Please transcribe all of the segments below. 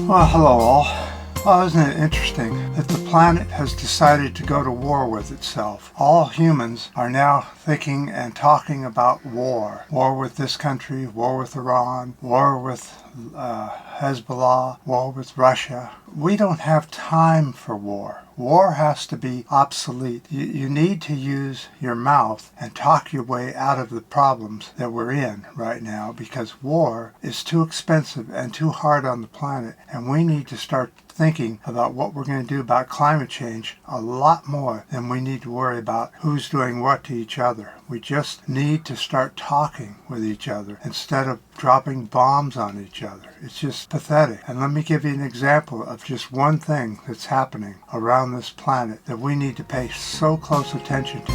Well, hello all. Well, isn't it interesting that the planet has decided to go to war with itself? All humans are now thinking and talking about war. War with this country, war with Iran, war with Hezbollah, war with Russia. We don't have time for war. War has to be obsolete. You need to use your mouth and talk your way out of the problems that we're in right now, because war is too expensive and too hard on the planet, and we need to start thinking about what we're going to do about climate change a lot more than we need to worry about who's doing what to each other. We just need to start talking with each other instead of dropping bombs on each other. It's just pathetic. And let me give you an example of just one thing that's happening around this planet that we need to pay so close attention to.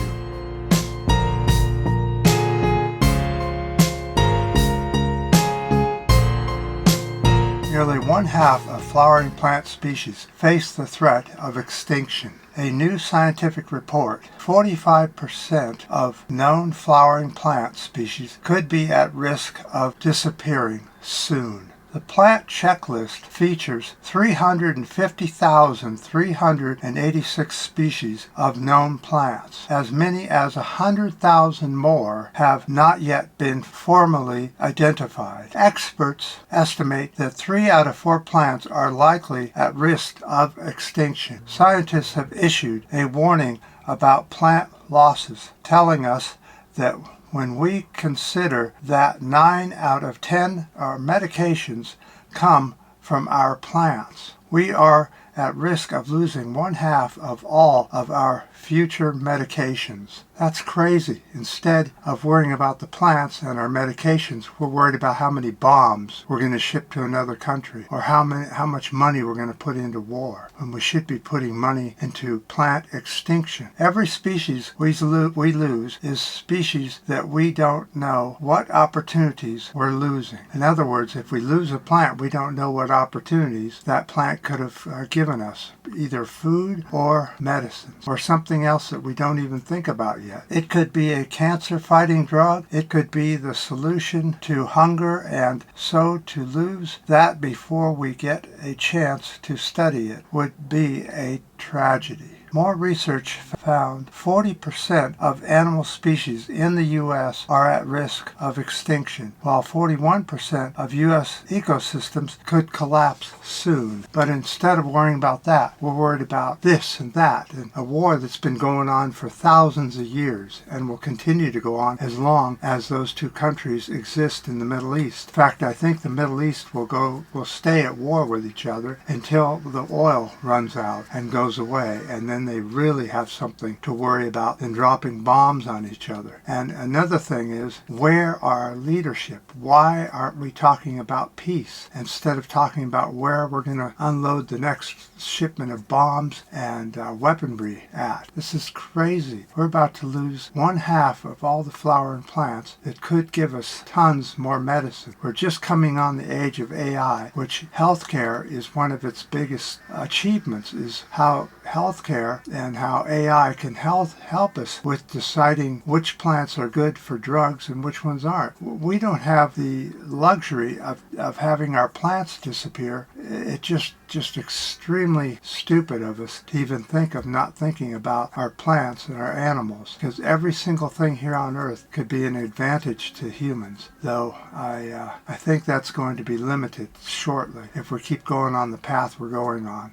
Nearly one-half of flowering plant species face the threat of extinction. A new scientific report, 45% of known flowering plant species could be at risk of disappearing soon. The plant checklist features 350,386 species of known plants. As many as 100,000 more have not yet been formally identified. Experts estimate that 3 out of 4 plants are likely at risk of extinction. Scientists have issued a warning about plant losses, telling us that when we consider that 9 out of 10 medications come from our plants, we are at risk of losing 1/2 of all of our future medications. That's crazy. Instead of worrying about the plants and our medications, we're worried about how many bombs we're going to ship to another country, or how much money we're going to put into war, when we should be putting money into plant extinction. Every species we lose is species that we don't know what opportunities we're losing. In other words, if we lose a plant, we don't know what opportunities that plant could have given us, either food or medicine, or something else that we don't even think about yet. It could be a cancer-fighting drug. It could be the solution to hunger, and so to lose that before we get a chance to study it would be a tragedy. More research found 40% of animal species in the U.S. are at risk of extinction, while 41% of U.S. ecosystems could collapse soon. But instead of worrying about that, we're worried about this and that, and a war that's been going on for thousands of years and will continue to go on as long as those two countries exist in the Middle East. In fact, I think the Middle East will stay at war with each other until the oil runs out and goes away, and then they really have something to worry about than dropping bombs on each other. And another thing is, where are our leadership? Why aren't we talking about peace instead of talking about where we're going to unload the next shipment of bombs and weaponry at? This is crazy. We're about to lose 1/2 of all the flowering plants that could give us tons more medicine. We're just coming on the age of AI, which healthcare is one of its biggest achievements, is how healthcare and how AI can help us with deciding which plants are good for drugs and which ones aren't. We don't have the luxury of having our plants disappear. It's just extremely stupid of us to even think of not thinking about our plants and our animals, because every single thing here on Earth could be an advantage to humans, though I think that's going to be limited shortly if we keep going on the path we're going on.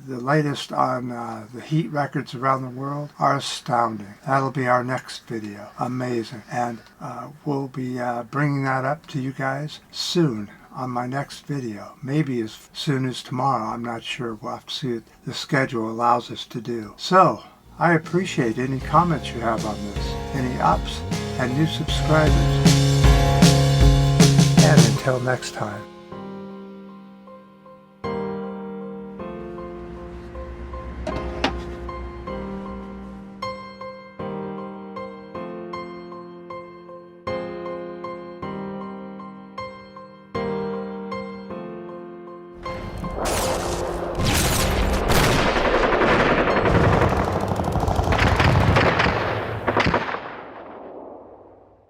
The latest on the heat records around the world are astounding. That'll be our next video. Amazing. And we'll be bringing that up to you guys soon on my next video. Maybe as soon as tomorrow. I'm not sure. We'll have to see what the schedule allows us to do. So, I appreciate any comments you have on this, any ups and new subscribers. And until next time.